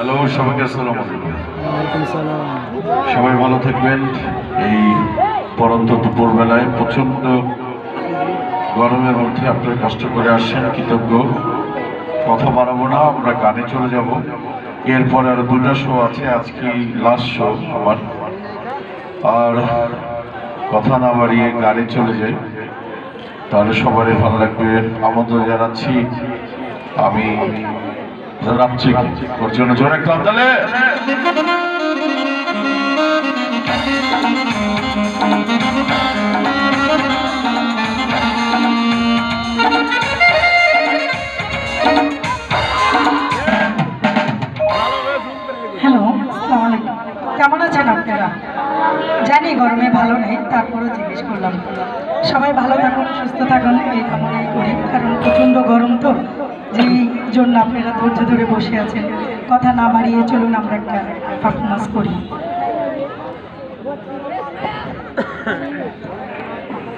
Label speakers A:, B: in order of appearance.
A: Hello, সবাইকে আসসালামু আলাইকুম।
B: ওয়ালাইকুম সালাম।
A: সবাই ভালো থাকবেন। এই পরন্ত দুপুরবেলায় প্রচণ্ড গরমের মধ্যে আপনারা কষ্ট করে আসছেন, কৃতজ্ঞ। কথা বাড়াবো না, আমরা গানে চলে যাব। এরপরে আরো দুটা শো আছে, আজকে লাস্ট শো আমার। আর কথা না বাড়িয়ে গানে চলে যাই, তাহলে সবারই ভালো লাগবে। আমন্ত্রণ জানাচ্ছি আমি রামচিকে, ওর জন্য জোরে একটা তালে।
C: হ্যালো, আসসালামু আলাইকুম। কেমন আছেন আপনারা? জানি গরমে ভালো নেই, তারপরও জিজ্ঞেস করলাম। সবাই ভালো থাকুন, সুস্থ থাকুন, এই কামনাই করি। কারণ প্রচণ্ড গরম তো, যেই জন্য আপনারা ধৈর্য ধরে বসে আছেন। কথা না বাড়িয়ে চলুন আমরা একটা পারফরমেন্স করি।